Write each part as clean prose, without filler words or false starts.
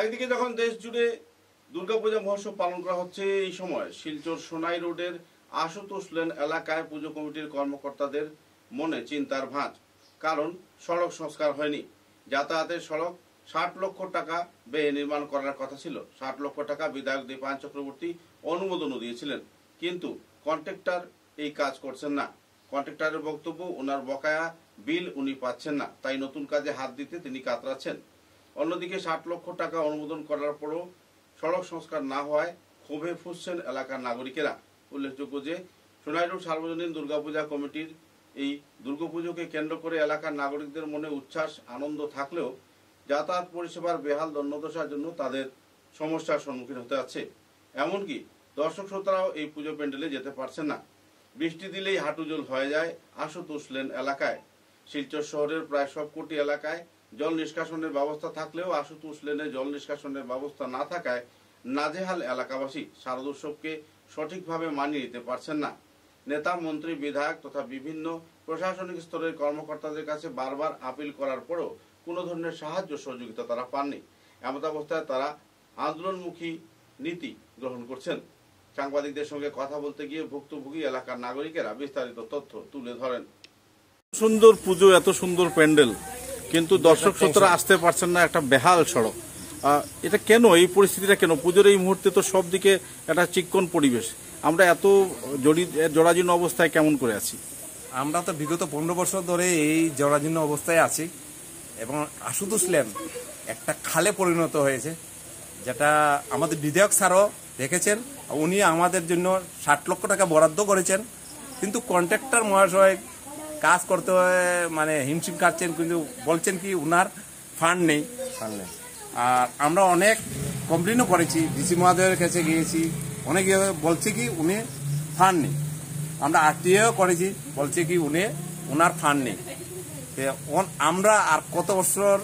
একদিকে যখন দেশ জুড়ে দুর্গাপূজা মহোৎসব পালন করা হচ্ছে, এই সময় শিলচর সোনাই রোডের আশুতোষ লেন এলাকায় পুজো কমিটির কর্মকর্তাদের মনে চিন্তার ভাঁজ। কারণ সড়ক সংস্কার হয়নি। যাতায়াতের সড়ক 60 লক্ষ টাকা ব্যয়ে নির্মাণ করার কথা ছিল। 60 লক্ষ টাকা বিধায়ক দীপায়ন চক্রবর্তী অনুমোদনও দিয়েছিলেন, কিন্তু কন্ট্রাক্টর এই কাজ করছেন না। কন্ট্রাক্টরের বক্তব্য, ওনার বকেয়া বিল উনি পাচ্ছেন না, তাই নতুন কাজে হাত দিতে তিনি কাতরাচ্ছেন। অন্যদিকে 60 লক্ষ টাকা অনুমোদন করার পরও সড়ক সংস্কার না হওয়ায় ক্ষোভে ফুঁসছেন এলাকার নাগরিকেরা। উল্লেখযোগ্য যে সোনাই রোড সার্বজনীন দুর্গাপূজা কমিটির এই দুর্গাপুজোকে কেন্দ্র করে এলাকার নাগরিকদের মনে উচ্ছ্বাস আনন্দ থাকলেও যাতায়াত পরিষেবার বেহাল দণ্ডদশার জন্য তাদের সমস্যার সম্মুখীন হতে হচ্ছে। এমনকি দর্শক শ্রোতারাও এই পুজো প্যান্ডেলে যেতে পারছেন না। বৃষ্টি দিলেই হাঁটুজল হয়ে যায় আশুতোষ লেন এলাকায়। শিলচর শহরের প্রায় সবকটি এলাকায় জল নিষ্কাশনের ব্যবস্থা থাকলেও আশুতোষ লেনে জল নিষ্কাশনের ব্যবস্থা না থাকায় নাজেহাল এলাকাবাসী শারদোৎসবকে সঠিকভাবে মানিয়ে নিতে পারছেন না। নেতা, মন্ত্রী, বিধায়ক তথা বিভিন্ন প্রশাসনিক স্তরের কর্মকর্তাদের কাছে বারবার আপিল করার পরও কোনো ধরনের সাহায্য সহযোগিতা তারা পাননি। এমতাবস্থায় তারা আন্দোলনমুখী নীতি গ্রহণ করছেন। সাংবাদিকদের সঙ্গে কথা বলতে গিয়ে ভুক্তভোগী এলাকার নাগরিকেরা বিস্তারিত তথ্য তুলে ধরেন। সুন্দর পুজো, এত সুন্দর প্যান্ডেল, কিন্তু দর্শক শ্রোতারা আসতে পারছেন না। একটা বেহাল সড়ক, এটা কেন? এই পরিস্থিতিটা কেন? পুজোর এই মুহূর্তে তো সব দিকে একটা চিক্কন পরিবেশ, আমরা এত জরাজীর্ণ অবস্থায় কেমন করে আছি? আমরা তো বিগত 15 বছর ধরে এই জরাজীর্ণ অবস্থায় আছি এবং আশুতোষ লেন একটা খালে পরিণত হয়েছে, যেটা আমাদের বিধায়ক স্যারও দেখেছেন। উনি আমাদের জন্য 60 লক্ষ টাকা বরাদ্দ করেছেন, কিন্তু কন্ট্রাক্টর মহাশয় কাজ করতে মানে হিমশিম খাচ্ছেন, কিন্তু বলছেন কি উনার ফান্ড নেই। আর আমরা অনেক কমপ্লেনও করেছি, ডিসি মহোদয়ের কাছে গিয়েছি, অনেক বলছে কি উনি ফান্ড নেই। আমরা আরটিও করেছি, বলছে কি উনার ফান্ড নেই। আমরা আর কত বছর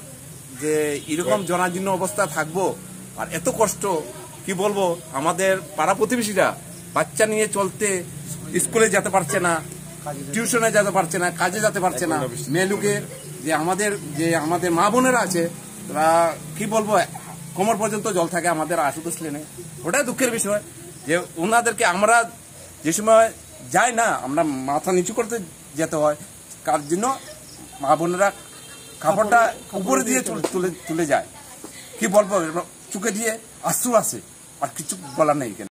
যে এরকম জরাজীর্ণ অবস্থা থাকবো? আর এত কষ্ট কি বলবো, আমাদের পাড়া প্রতিবেশীরা বাচ্চা নিয়ে চলতে স্কুলে যেতে পারছে না, টিউশনে যেতে পারছে না, কাজে যেতে পারছে না। মেলুকের যে আমাদের মা বোনেরা আছে, তারা কি বলবো, কোমর পর্যন্ত জল থাকে আমাদের আশুতোষ লেনে। ওটাই দুঃখের বিষয় যে ওনাদেরকে আমরা যে সময় যাই না, আমরা মাথা নিচু করতে যেতে হয়, কার জন্য মা বোনেরা কাপড়টা উপরে দিয়ে তুলে যায়। কি বলবো, চুকে দিয়ে আশ্রু আসে, আর কিছু বলার নেই।